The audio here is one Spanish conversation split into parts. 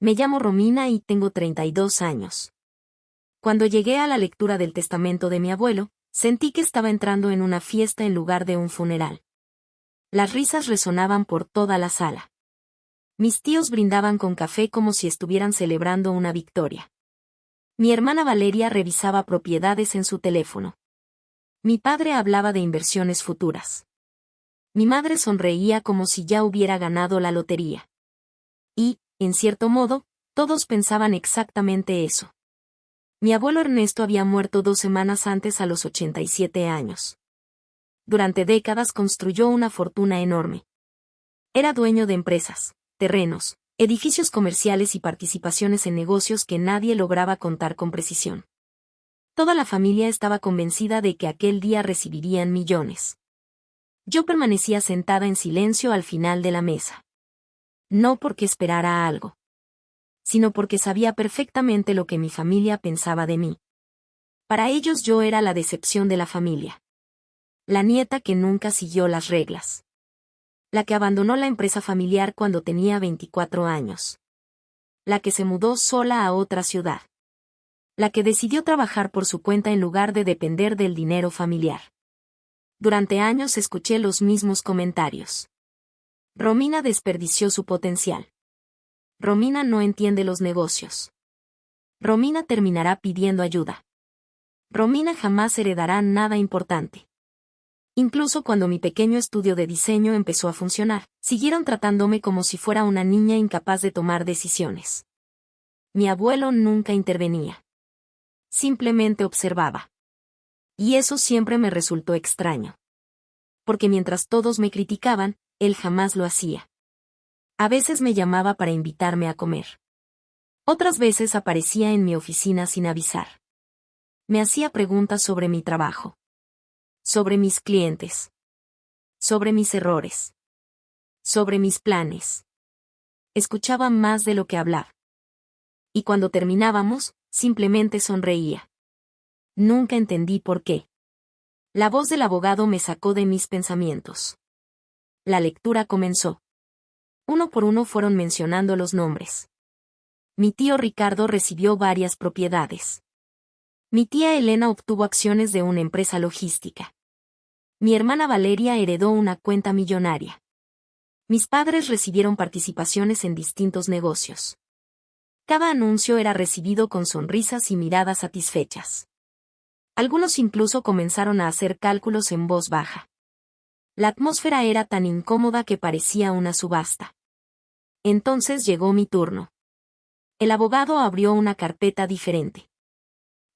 Me llamo Romina y tengo 32 años. Cuando llegué a la lectura del testamento de mi abuelo, sentí que estaba entrando en una fiesta en lugar de un funeral. Las risas resonaban por toda la sala. Mis tíos brindaban con café como si estuvieran celebrando una victoria. Mi hermana Valeria revisaba propiedades en su teléfono. Mi padre hablaba de inversiones futuras. Mi madre sonreía como si ya hubiera ganado la lotería. Y, en cierto modo, todos pensaban exactamente eso. Mi abuelo Ernesto había muerto 2 semanas antes a los 87 años. Durante décadas construyó una fortuna enorme. Era dueño de empresas, terrenos, edificios comerciales y participaciones en negocios que nadie lograba contar con precisión. Toda la familia estaba convencida de que aquel día recibirían millones. Yo permanecía sentada en silencio al final de la mesa. No porque esperara algo, sino porque sabía perfectamente lo que mi familia pensaba de mí. Para ellos yo era la decepción de la familia. La nieta que nunca siguió las reglas. La que abandonó la empresa familiar cuando tenía 24 años. La que se mudó sola a otra ciudad. La que decidió trabajar por su cuenta en lugar de depender del dinero familiar. Durante años escuché los mismos comentarios. Romina desperdició su potencial. Romina no entiende los negocios. Romina terminará pidiendo ayuda. Romina jamás heredará nada importante. Incluso cuando mi pequeño estudio de diseño empezó a funcionar, siguieron tratándome como si fuera una niña incapaz de tomar decisiones. Mi abuelo nunca intervenía. Simplemente observaba. Y eso siempre me resultó extraño. Porque mientras todos me criticaban, él jamás lo hacía. A veces me llamaba para invitarme a comer. Otras veces aparecía en mi oficina sin avisar. Me hacía preguntas sobre mi trabajo. Sobre mis clientes. Sobre mis errores. Sobre mis planes. Escuchaba más de lo que hablaba. Y cuando terminábamos, simplemente sonreía. Nunca entendí por qué. La voz del abogado me sacó de mis pensamientos. La lectura comenzó. Uno por uno fueron mencionando los nombres. Mi tío Ricardo recibió varias propiedades. Mi tía Elena obtuvo acciones de una empresa logística. Mi hermana Valeria heredó una cuenta millonaria. Mis padres recibieron participaciones en distintos negocios. Cada anuncio era recibido con sonrisas y miradas satisfechas. Algunos incluso comenzaron a hacer cálculos en voz baja. La atmósfera era tan incómoda que parecía una subasta. Entonces llegó mi turno. El abogado abrió una carpeta diferente.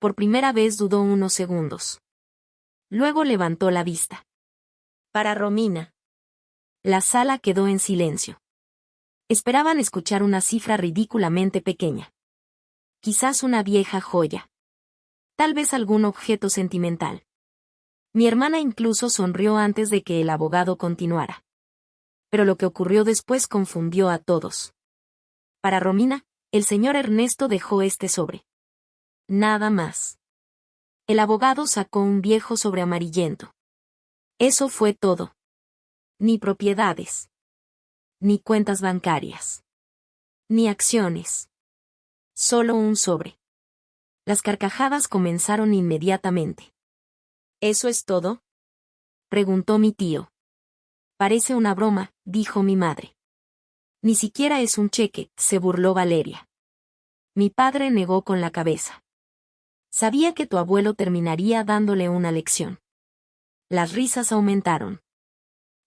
Por primera vez dudó unos segundos. Luego levantó la vista. Para Romina. La sala quedó en silencio. Esperaban escuchar una cifra ridículamente pequeña. Quizás una vieja joya. Tal vez algún objeto sentimental. Mi hermana incluso sonrió antes de que el abogado continuara. Pero lo que ocurrió después confundió a todos. Para Romina, el señor Ernesto dejó este sobre. Nada más. El abogado sacó un viejo sobre amarillento. Eso fue todo. Ni propiedades. Ni cuentas bancarias. Ni acciones. Solo un sobre. Las carcajadas comenzaron inmediatamente. ¿Eso es todo?, preguntó mi tío. Parece una broma, dijo mi madre. Ni siquiera es un cheque, se burló Valeria. Mi padre negó con la cabeza. Sabía que tu abuelo terminaría dándole una lección. Las risas aumentaron.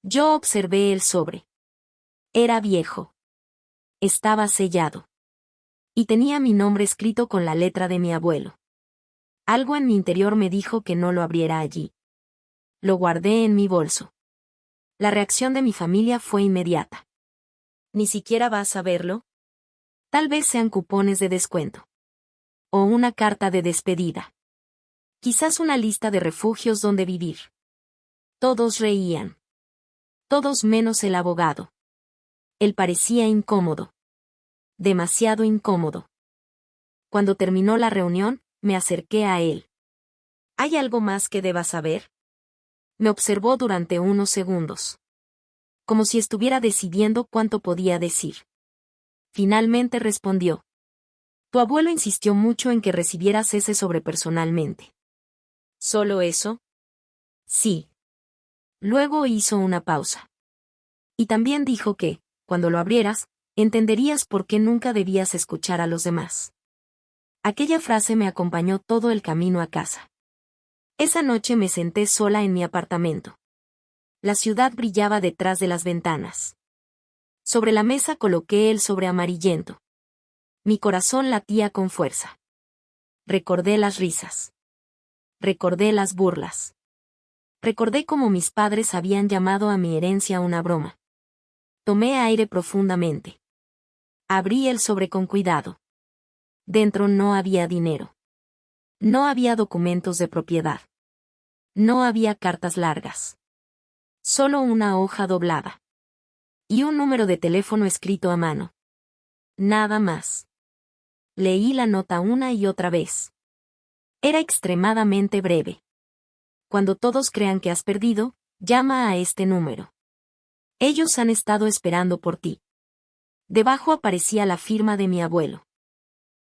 Yo observé el sobre. Era viejo. Estaba sellado. Y tenía mi nombre escrito con la letra de mi abuelo. Algo en mi interior me dijo que no lo abriera allí. Lo guardé en mi bolso. La reacción de mi familia fue inmediata. ¿Ni siquiera vas a verlo? Tal vez sean cupones de descuento. O una carta de despedida. Quizás una lista de refugios donde vivir. Todos reían. Todos menos el abogado. Él parecía incómodo. Demasiado incómodo. Cuando terminó la reunión, me acerqué a él. ¿Hay algo más que deba saber? Me observó durante unos segundos. Como si estuviera decidiendo cuánto podía decir. Finalmente respondió. Tu abuelo insistió mucho en que recibieras ese sobre personalmente. ¿Solo eso? Sí. Luego hizo una pausa. Y también dijo que, cuando lo abrieras, entenderías por qué nunca debías escuchar a los demás. Aquella frase me acompañó todo el camino a casa. Esa noche me senté sola en mi apartamento. La ciudad brillaba detrás de las ventanas. Sobre la mesa coloqué el sobre amarillento. Mi corazón latía con fuerza. Recordé las risas. Recordé las burlas. Recordé cómo mis padres habían llamado a mi herencia una broma. Tomé aire profundamente. Abrí el sobre con cuidado. Dentro no había dinero. No había documentos de propiedad. No había cartas largas. Solo una hoja doblada. Y un número de teléfono escrito a mano. Nada más. Leí la nota una y otra vez. Era extremadamente breve. Cuando todos crean que has perdido, llama a este número. Ellos han estado esperando por ti. Debajo aparecía la firma de mi abuelo.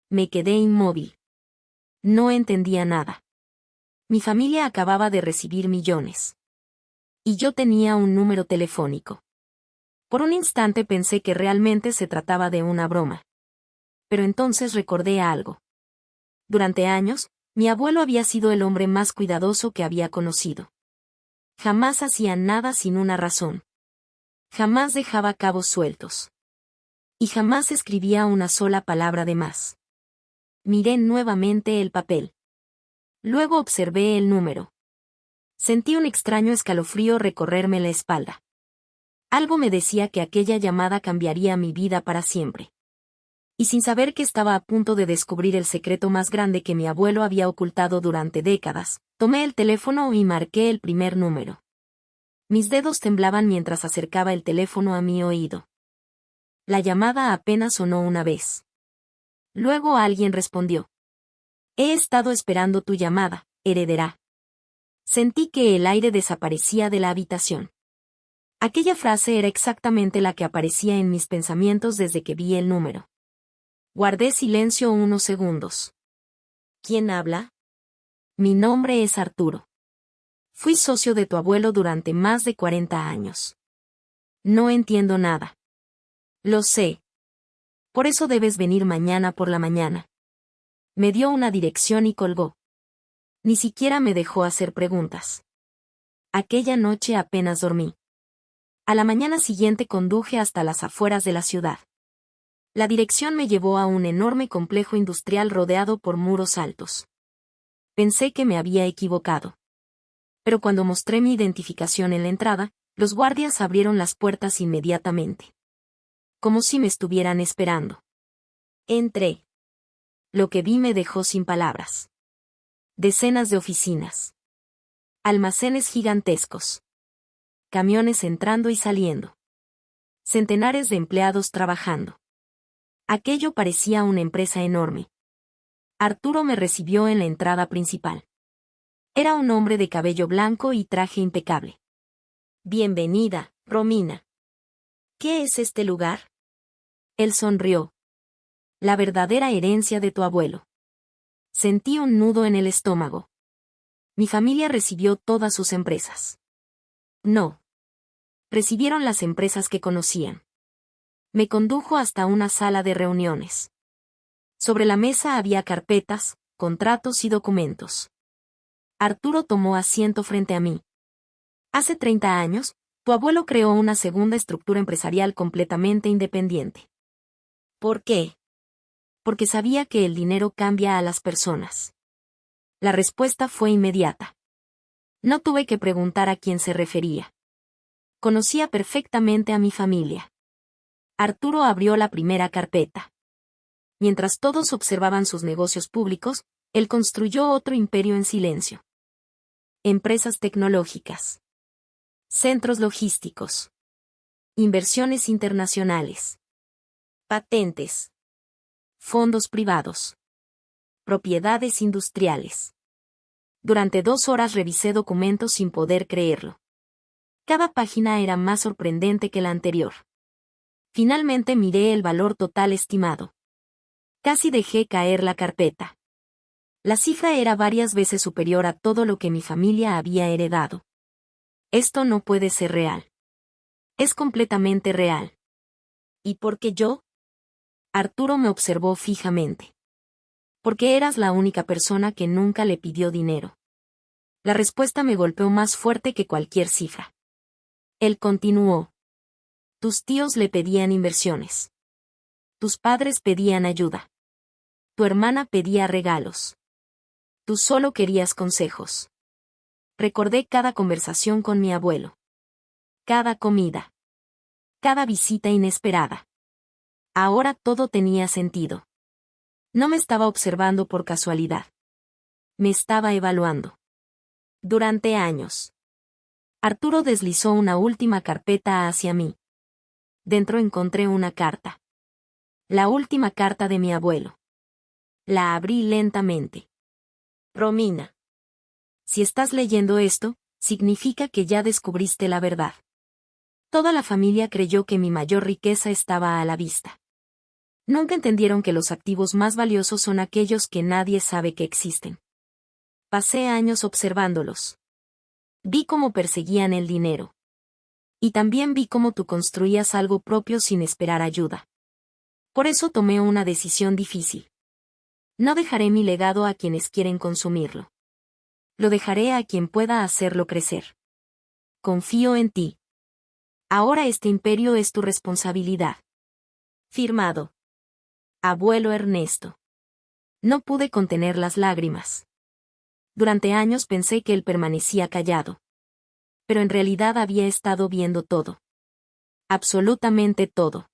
Me quedé inmóvil. No entendía nada. Mi familia acababa de recibir millones. Y yo tenía un número telefónico. Por un instante pensé que realmente se trataba de una broma. Pero entonces recordé algo. Durante años, mi abuelo había sido el hombre más cuidadoso que había conocido. Jamás hacía nada sin una razón. Jamás dejaba cabos sueltos. Y jamás escribía una sola palabra de más. Miré nuevamente el papel. Luego observé el número. Sentí un extraño escalofrío recorrerme la espalda. Algo me decía que aquella llamada cambiaría mi vida para siempre. Y sin saber que estaba a punto de descubrir el secreto más grande que mi abuelo había ocultado durante décadas, tomé el teléfono y marqué el primer número. Mis dedos temblaban mientras acercaba el teléfono a mi oído. La llamada apenas sonó una vez. Luego alguien respondió. He estado esperando tu llamada, heredera. Sentí que el aire desaparecía de la habitación. Aquella frase era exactamente la que aparecía en mis pensamientos desde que vi el número. Guardé silencio unos segundos. ¿Quién habla? Mi nombre es Arturo. Fui socio de tu abuelo durante más de 40 años. No entiendo nada. Lo sé. Por eso debes venir mañana por la mañana. Me dio una dirección y colgó. Ni siquiera me dejó hacer preguntas. Aquella noche apenas dormí. A la mañana siguiente conduje hasta las afueras de la ciudad. La dirección me llevó a un enorme complejo industrial rodeado por muros altos. Pensé que me había equivocado. Pero cuando mostré mi identificación en la entrada, los guardias abrieron las puertas inmediatamente. Como si me estuvieran esperando. Entré. Lo que vi me dejó sin palabras. Decenas de oficinas. Almacenes gigantescos. Camiones entrando y saliendo. Centenares de empleados trabajando. Aquello parecía una empresa enorme. Arturo me recibió en la entrada principal. Era un hombre de cabello blanco y traje impecable. Bienvenida, Romina. ¿Qué es este lugar? Él sonrió. La verdadera herencia de tu abuelo. Sentí un nudo en el estómago. Mi familia recibió todas sus empresas. No. Recibieron las empresas que conocían. Me condujo hasta una sala de reuniones. Sobre la mesa había carpetas, contratos y documentos. Arturo tomó asiento frente a mí. Hace 30 años, tu abuelo creó una segunda estructura empresarial completamente independiente. ¿Por qué? Porque sabía que el dinero cambia a las personas. La respuesta fue inmediata. No tuve que preguntar a quién se refería. Conocía perfectamente a mi familia. Arturo abrió la primera carpeta. Mientras todos observaban sus negocios públicos, él construyó otro imperio en silencio. Empresas tecnológicas. Centros logísticos. Inversiones internacionales. Patentes. Fondos privados. Propiedades industriales. Durante 2 horas revisé documentos sin poder creerlo. Cada página era más sorprendente que la anterior. Finalmente miré el valor total estimado. Casi dejé caer la carpeta. La cifra era varias veces superior a todo lo que mi familia había heredado. Esto no puede ser real. Es completamente real. ¿Y por qué yo? Arturo me observó fijamente. Porque eras la única persona que nunca le pidió dinero. La respuesta me golpeó más fuerte que cualquier cifra. Él continuó. Tus tíos le pedían inversiones. Tus padres pedían ayuda. Tu hermana pedía regalos. Tú solo querías consejos. Recordé cada conversación con mi abuelo. Cada comida. Cada visita inesperada. Ahora todo tenía sentido. No me estaba observando por casualidad. Me estaba evaluando. Durante años. Arturo deslizó una última carpeta hacia mí. Dentro encontré una carta. La última carta de mi abuelo. La abrí lentamente. Romina. Si estás leyendo esto, significa que ya descubriste la verdad. Toda la familia creyó que mi mayor riqueza estaba a la vista. Nunca entendieron que los activos más valiosos son aquellos que nadie sabe que existen. Pasé años observándolos. Vi cómo perseguían el dinero. Y también vi cómo tú construías algo propio sin esperar ayuda. Por eso tomé una decisión difícil. No dejaré mi legado a quienes quieren consumirlo. Lo dejaré a quien pueda hacerlo crecer. Confío en ti. Ahora este imperio es tu responsabilidad. Firmado. Abuelo Ernesto. No pude contener las lágrimas. Durante años pensé que él permanecía callado. Pero en realidad había estado viendo todo. Absolutamente todo.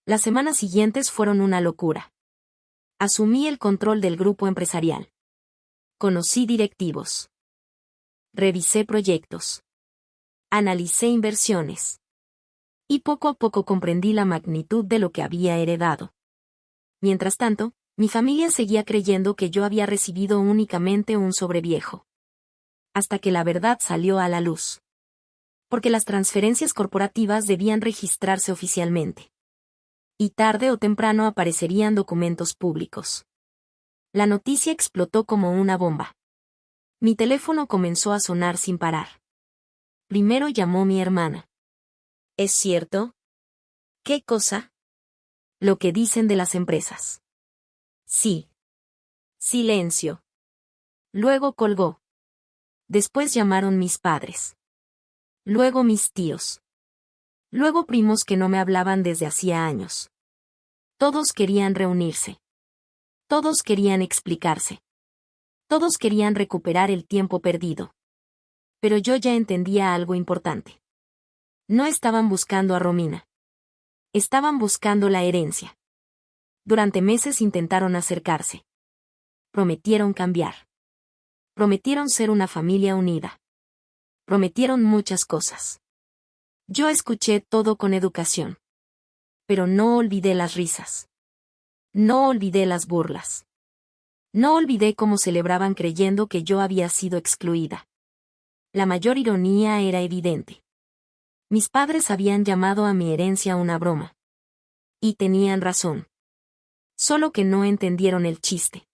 Las semanas siguientes fueron una locura. Asumí el control del grupo empresarial. Conocí directivos. Revisé proyectos. Analicé inversiones. Y poco a poco comprendí la magnitud de lo que había heredado. Mientras tanto, mi familia seguía creyendo que yo había recibido únicamente un sobreviejo. Hasta que la verdad salió a la luz. Porque las transferencias corporativas debían registrarse oficialmente. Y tarde o temprano aparecerían documentos públicos. La noticia explotó como una bomba. Mi teléfono comenzó a sonar sin parar. Primero llamó mi hermana. ¿Es cierto? ¿Qué cosa? Lo que dicen de las empresas. Sí. Silencio. Luego colgó. Después llamaron mis padres. Luego mis tíos. Luego primos que no me hablaban desde hacía años. Todos querían reunirse. Todos querían explicarse. Todos querían recuperar el tiempo perdido. Pero yo ya entendía algo importante. No estaban buscando a Romina. Estaban buscando la herencia. Durante meses intentaron acercarse. Prometieron cambiar. Prometieron ser una familia unida. Prometieron muchas cosas. Yo escuché todo con educación. Pero no olvidé las risas. No olvidé las burlas. No olvidé cómo celebraban creyendo que yo había sido excluida. La mayor ironía era evidente. Mis padres habían llamado a mi herencia una broma. Y tenían razón. Solo que no entendieron el chiste.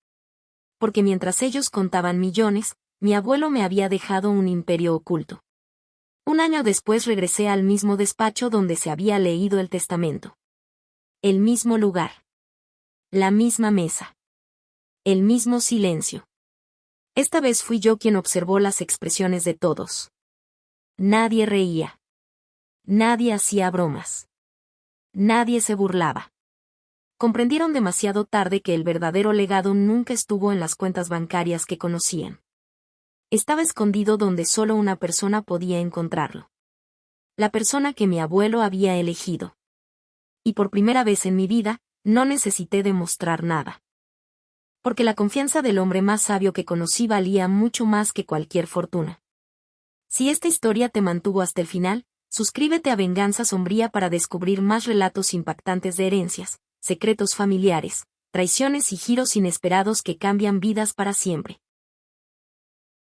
Porque mientras ellos contaban millones, mi abuelo me había dejado un imperio oculto. Un año después regresé al mismo despacho donde se había leído el testamento. El mismo lugar. La misma mesa. El mismo silencio. Esta vez fui yo quien observó las expresiones de todos. Nadie reía. Nadie hacía bromas. Nadie se burlaba. Comprendieron demasiado tarde que el verdadero legado nunca estuvo en las cuentas bancarias que conocían. Estaba escondido donde solo una persona podía encontrarlo. La persona que mi abuelo había elegido. Y por primera vez en mi vida, no necesité demostrar nada. Porque la confianza del hombre más sabio que conocí valía mucho más que cualquier fortuna. Si esta historia te mantuvo hasta el final, suscríbete a Venganza Sombría para descubrir más relatos impactantes de herencias, secretos familiares, traiciones y giros inesperados que cambian vidas para siempre.